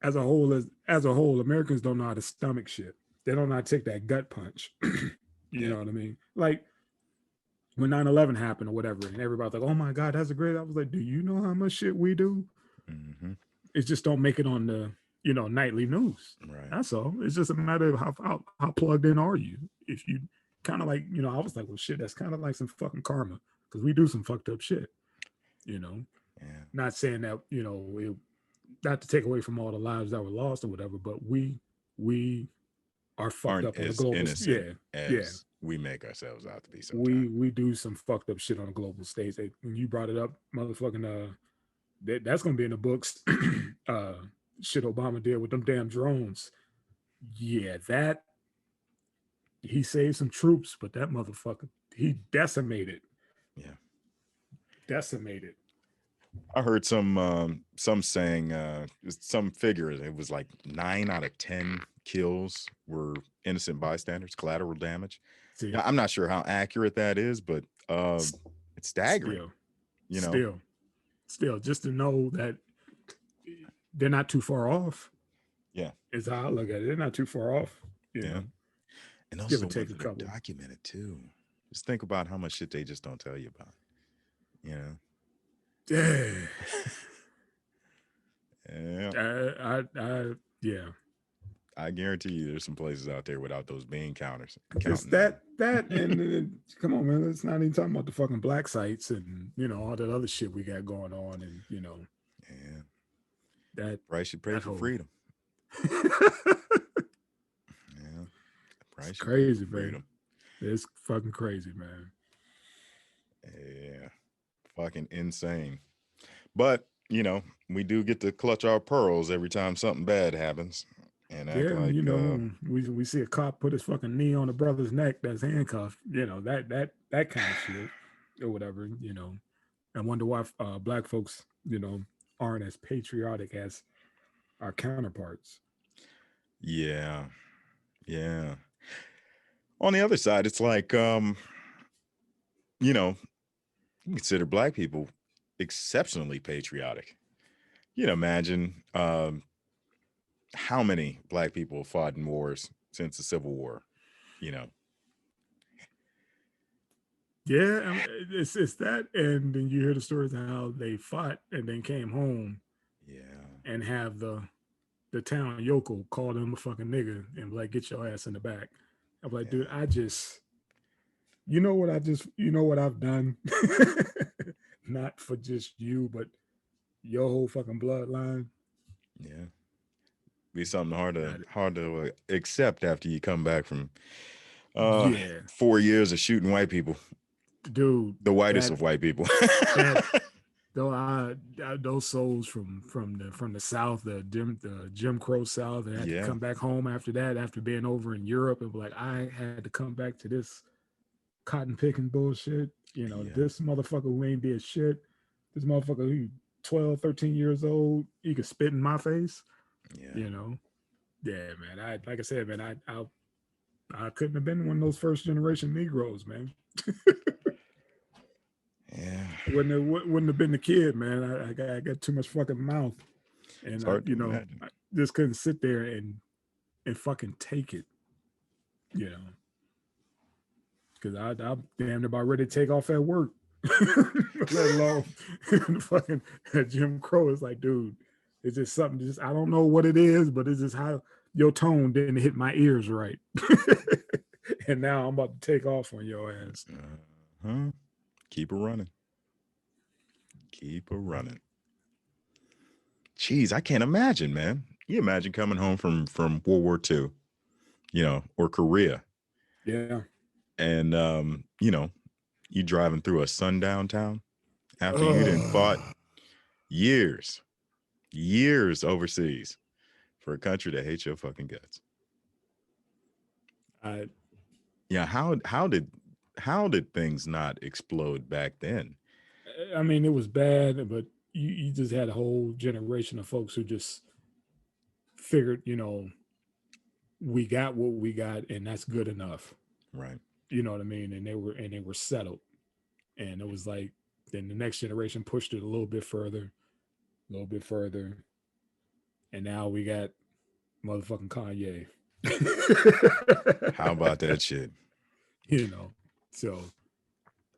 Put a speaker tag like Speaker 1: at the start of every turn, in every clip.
Speaker 1: as a whole, Americans don't know how to stomach shit. They don't know how to take that gut punch. You
Speaker 2: Yeah.
Speaker 1: know what I mean? Like when 9/11 happened or whatever, and everybody's like, "Oh my God, that's a great." I was like, "Do you know how much shit we do?"
Speaker 2: Hmm.
Speaker 1: It just don't make it on the nightly news.
Speaker 2: Right.
Speaker 1: That's all. It's just a matter of how plugged in are you. If you kind of like I was like, well, shit, that's kind of like some fucking karma because we do some fucked up shit. You know,
Speaker 2: Yeah.
Speaker 1: not saying that not to take away from all the lives that were lost or whatever, but we are fucked
Speaker 2: Aren't
Speaker 1: up on a
Speaker 2: as
Speaker 1: global.
Speaker 2: innocent
Speaker 1: Yeah, yeah.
Speaker 2: as we make ourselves out to be sometimes.
Speaker 1: We do some fucked up shit on a global stage. When you brought it up, motherfucking that's gonna be in the books. uh Shit Obama did with them damn drones. Yeah, that he saved some troops, but that motherfucker he
Speaker 2: Yeah.
Speaker 1: decimated.
Speaker 2: I heard some saying some figures. It was like 9 out of 10 kills were innocent bystanders, collateral damage.
Speaker 1: See,
Speaker 2: Now, I'm not sure how accurate that is, but it's staggering.
Speaker 1: still,
Speaker 2: You know.
Speaker 1: still, still, just to know that they're not too far off
Speaker 2: Yeah.
Speaker 1: is how I look at it. They're not too far off,
Speaker 2: Yeah. And those
Speaker 1: give
Speaker 2: are
Speaker 1: or
Speaker 2: the ones
Speaker 1: take a
Speaker 2: that are
Speaker 1: couple.
Speaker 2: documented too. Just think about how much shit they just don't tell you about. You know.
Speaker 1: Yeah,
Speaker 2: Yeah.
Speaker 1: yeah.
Speaker 2: I guarantee you, there's some places out there without those bean counters
Speaker 1: It's
Speaker 2: counting them.
Speaker 1: and come on, man. Let's not even talk about the fucking black sites and all that other shit we got going on, and
Speaker 2: Yeah.
Speaker 1: that
Speaker 2: Price you pay
Speaker 1: that
Speaker 2: for
Speaker 1: whole.
Speaker 2: freedom. Yeah. The
Speaker 1: It's
Speaker 2: price you pay for
Speaker 1: crazy, man.
Speaker 2: freedom.
Speaker 1: It's fucking crazy, man.
Speaker 2: Yeah. Fucking insane. But, we do get to clutch our pearls every time something bad happens and act
Speaker 1: Yeah,
Speaker 2: like,
Speaker 1: we see a cop put his fucking knee on a brother's neck that's handcuffed. That kind of shit or whatever. I wonder why black folks aren't as patriotic as our counterparts.
Speaker 2: yeah, yeah. On the other side, it's like, you know, you consider black people exceptionally patriotic. Imagine how many black people have fought in wars since the Civil War, you know.
Speaker 1: Yeah, I mean, it's that, and then you hear the stories of how they fought and then came home
Speaker 2: Yeah.
Speaker 1: and have the town yokel call them a fucking nigga and be like, get your ass in the back. I'm like, dude,
Speaker 2: Yeah.
Speaker 1: you know what I've done, not for just you, but your whole fucking bloodline.
Speaker 2: Yeah. Be something hard to
Speaker 1: Got it.
Speaker 2: accept after you come back from uh
Speaker 1: Yeah,
Speaker 2: 4 years of shooting white people,
Speaker 1: dude,
Speaker 2: the whitest
Speaker 1: that
Speaker 2: of white people.
Speaker 1: that though those souls from the South, the Jim Crow South, that had to
Speaker 2: Yeah.
Speaker 1: come back home after that, after being over in Europe, and be like, I had to come back to this cotton picking bullshit.
Speaker 2: Yeah.
Speaker 1: This motherfucker who ain't did shit. This motherfucker who 12, 13 years old, he could spit in my face.
Speaker 2: Yeah.
Speaker 1: You know, yeah, man. I like I said, man, I couldn't have been one of those first generation Negroes, man.
Speaker 2: Yeah.
Speaker 1: Wouldn't have been the kid, man. I got too much fucking mouth,
Speaker 2: It's
Speaker 1: and
Speaker 2: hard to imagine.
Speaker 1: I just couldn't sit there and fucking take it, you know, because I'm damn about ready to take off at work, let alone the fucking Jim Crow is like, dude, it's just something. Just I don't know what it is, but it's just how your tone didn't hit my ears right, and now I'm about to take off on your ass.
Speaker 2: Huh? Keep her running. Keep her running. Jeez, I can't imagine, man. You imagine coming home from World War II, or Korea,
Speaker 1: Yeah.
Speaker 2: and you driving through a sundown town after you done fought
Speaker 1: Oh,
Speaker 2: years, years overseas for a country that hates your fucking guts.
Speaker 1: I
Speaker 2: Yeah, how did things not explode back then?
Speaker 1: I mean, it was bad, but you just had a whole generation of folks who just figured, we got what we got, and that's good enough.
Speaker 2: Right.
Speaker 1: You know what I mean? And they were settled, and it was like then the next generation pushed it a little bit further, a little bit further, and now we got motherfucking Kanye.
Speaker 2: How about that shit?
Speaker 1: You know, so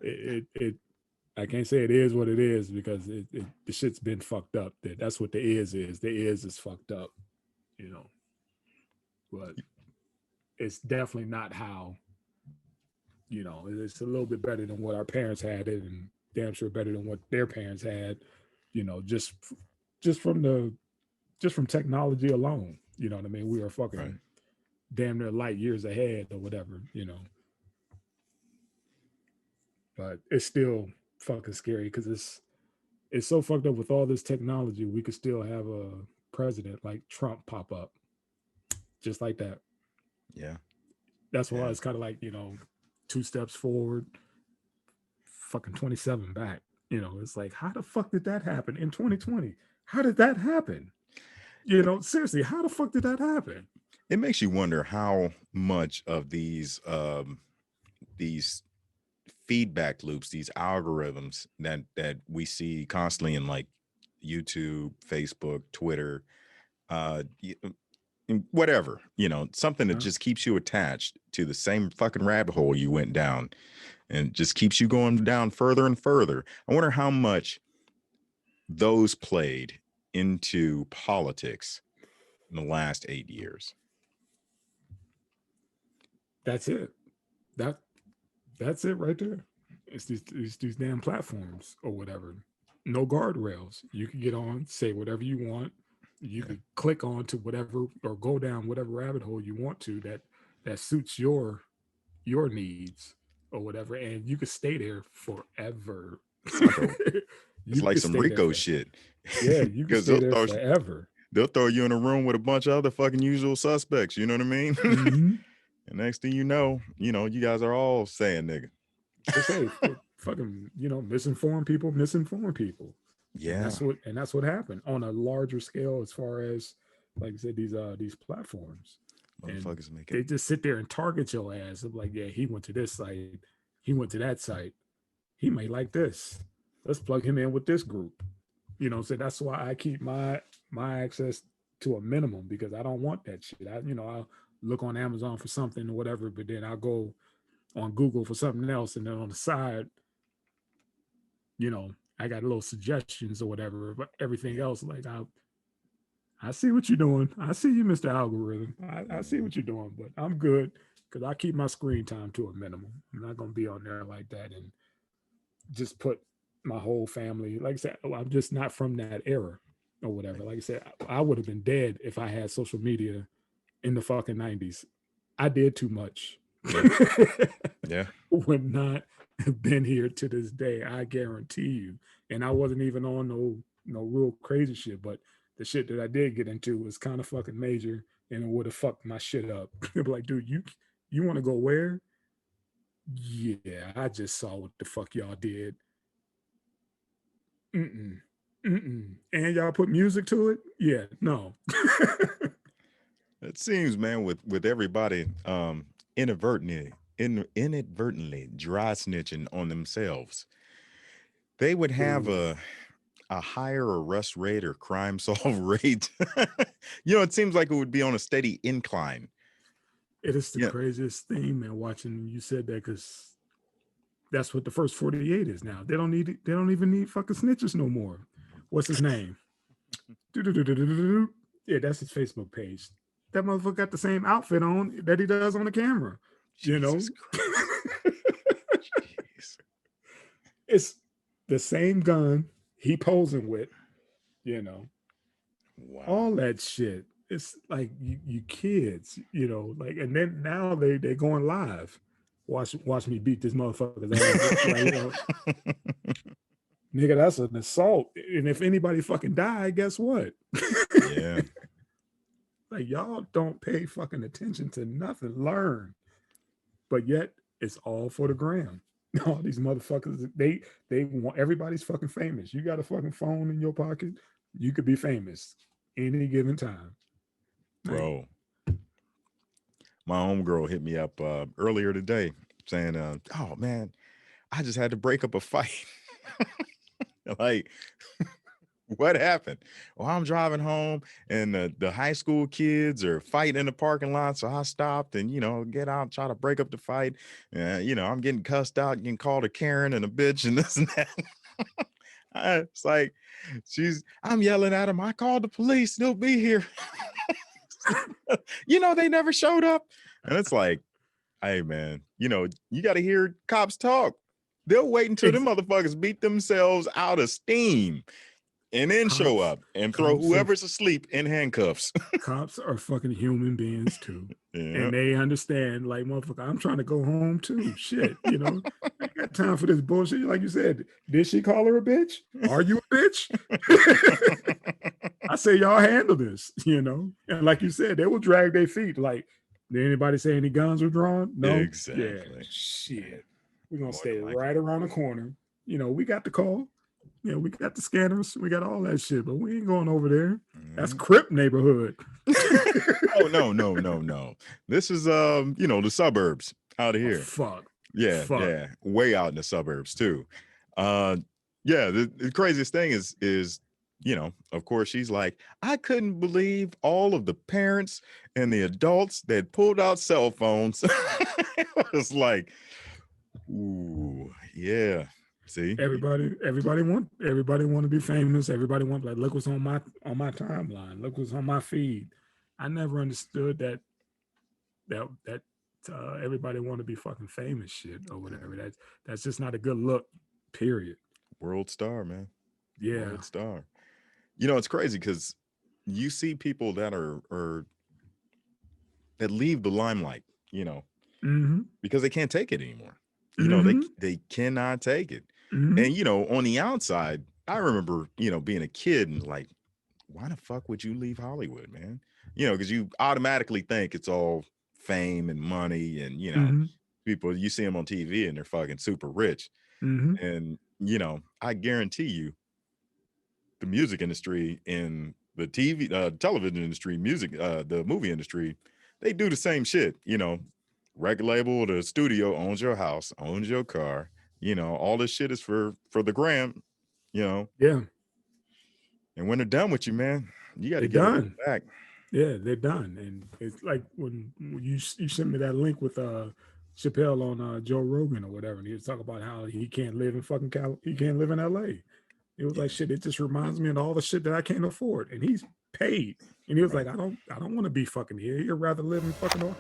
Speaker 1: it I can't say it is what it is because the shit's been fucked up. That's what the is. The is fucked up. You know, but it's definitely not how. You know, it's a little bit better than what our parents had it, and damn sure better than what their parents had. You know, just from the just from technology alone. You know what I mean? We are
Speaker 2: Right.
Speaker 1: fucking damn near light years ahead or whatever. You know, but it's still fucking scary because it's so fucked up with all this technology. We could still have a president like Trump pop up just like that.
Speaker 2: Yeah.
Speaker 1: That's why
Speaker 2: Yeah.
Speaker 1: it's kind of like, you know, two steps forward, fucking 27 back. You know, it's like, how the fuck did that happen in 2020? How did that happen? You know, seriously, how the fuck did that happen?
Speaker 2: It makes you wonder how much of these feedback loops, these algorithms that we see constantly in like YouTube, Facebook, Twitter, uh, whatever, something that
Speaker 1: Huh?
Speaker 2: just keeps you attached to the same fucking rabbit hole you went down and just keeps you going down further and further. I wonder how much those played into politics in the last 8 years.
Speaker 1: That's it. That that's it right there. It's these damn platforms or whatever. No guardrails. You can get on, say whatever you want. You
Speaker 2: Yeah.
Speaker 1: could click on to whatever or go down whatever rabbit hole you want to that suits your needs or whatever, and you could stay there forever.
Speaker 2: It's like a it's
Speaker 1: You
Speaker 2: like
Speaker 1: could
Speaker 2: some
Speaker 1: stay there
Speaker 2: Rico
Speaker 1: for
Speaker 2: shit.
Speaker 1: yeah, you could
Speaker 2: Because
Speaker 1: stay there forever.
Speaker 2: they'll throw you in a room with a bunch of other fucking usual suspects. You know what I mean?
Speaker 1: Mm-hmm.
Speaker 2: And next thing you guys are all saying nigga.
Speaker 1: They say fucking, you know, misinform people.
Speaker 2: Yeah.
Speaker 1: And that's what happened on a larger scale as far as like I said, these platforms. And
Speaker 2: Motherfuckers
Speaker 1: they
Speaker 2: making
Speaker 1: just sit there and target your ass. I'm like, yeah, he went to this site, he went to that site. He may like this. Let's plug him in with this group. You know, so that's why I keep my access to a minimum because I don't want that shit. I'll look on Amazon for something or whatever, but then I'll go on Google for something else, and then on the side, you know, I got little suggestions or whatever. But everything
Speaker 2: yeah.
Speaker 1: else, like I see what you're doing. I see you, Mr. Algorithm. I see what you're doing, but I'm good because I keep my screen time to a minimum. I'm not gonna be on there like that and just put my whole family. Like I said, I'm just not from that era or whatever. Like I said, I would have been dead if I had social media in the fucking 90s. I did too much.
Speaker 2: Yeah. Yeah.
Speaker 1: Would not have been here to this day. I guarantee you. And I wasn't even on no real crazy shit, but the shit that I did get into was kind of fucking major, and it would have fucked my shit up. Be like, dude, you want to go where? Yeah, I just saw what the fuck y'all did. Mm-mm. Mm-mm. And y'all put music to it? Yeah, no.
Speaker 2: It seems, man, with everybody inadvertently dry snitching on themselves, they would have
Speaker 1: Dude,
Speaker 2: a higher arrest rate or crime solve rate. It seems like it would be on a steady incline.
Speaker 1: it is the
Speaker 2: Yeah.
Speaker 1: craziest thing, man, watching you said that because that's what the first 48 is now. They don't need it. They don't even need fucking snitches no more. What's his name? Yeah, that's his Facebook page. That motherfucker got the same outfit on that he does on the camera. You know,
Speaker 2: Jesus Christ. Jeez.
Speaker 1: it's the same gun he posing with. You know,
Speaker 2: Wow.
Speaker 1: all that shit. It's like you kids. You know, like and then now they going live. Watch me beat this motherfucker's ass. Like nigga, that's an assault. And if anybody fucking die, guess what?
Speaker 2: Yeah.
Speaker 1: Like y'all don't pay fucking attention to nothing. Learn. But yet it's all for the gram. All these motherfuckers, they want everybody's fucking famous. You got a fucking phone in your pocket, you could be famous any given time. Like,
Speaker 2: Bro, my homegirl hit me up earlier today saying, oh man, I just had to break up a fight. Like, What happened? Well, I'm driving home and the high school kids are fighting in the parking lot. So I stopped and, get out, try to break up the fight. I'm getting cussed out, getting called a Karen and a bitch and this and that. It's like, I'm yelling at him. I called the police. They'll be here. They never showed up. And it's like, hey, man, you got to hear cops talk. They'll wait until them motherfuckers beat themselves out of steam and then show up and throw whoever's asleep in handcuffs.
Speaker 1: Cops are fucking human beings too.
Speaker 2: Yeah.
Speaker 1: And they understand, like, motherfucker, I'm trying to go home too. Shit, I ain't got time for this bullshit. Like you said, did she call her a bitch? Are you a bitch? I say y'all handle this, And like you said, they will drag their feet. Like, did anybody say any guns were drawn? No.
Speaker 2: Exactly.
Speaker 1: Yeah, shit. We're gonna stay right around the corner. We got the call. We got the scanners, we got all that shit, but we ain't going over there. That's Crip neighborhood.
Speaker 2: Oh, no. This is the suburbs out of here.
Speaker 1: Oh, fuck.
Speaker 2: Yeah, yeah. Way out in the suburbs too. The craziest thing is, of course, she's like, I couldn't believe all of the parents and the adults that pulled out cell phones. It was like, ooh, yeah. See,
Speaker 1: everybody want to be famous. Everybody want, like, look what's on my timeline. Look what's on my feed. I never understood that everybody want to be fucking famous shit or whatever. That's just not a good look. Period.
Speaker 2: World star, man.
Speaker 1: Yeah,
Speaker 2: world star. It's crazy because you see people that are that leave the limelight, because they can't take it anymore. They cannot take it. And, on the outside, I remember, being a kid and like, why the fuck would you leave Hollywood, man? Because you automatically think it's all fame and money and, people, you see them on TV and they're fucking super rich. And, I guarantee you the music industry and the television industry, the movie industry, they do the same shit, record label, the studio owns your house, owns your car. All this shit is for the gram,
Speaker 1: Yeah.
Speaker 2: And when they're done with you, man, you got to get it back.
Speaker 1: Yeah, they're done. And it's like when you sent me that link with Chappelle on Joe Rogan or whatever, and he was talking about how he can't live in fucking he can't live in LA. It was like, shit, it just reminds me of all the shit that I can't afford. And he's paid. And he was like, I don't want to be fucking here. You'd rather live in fucking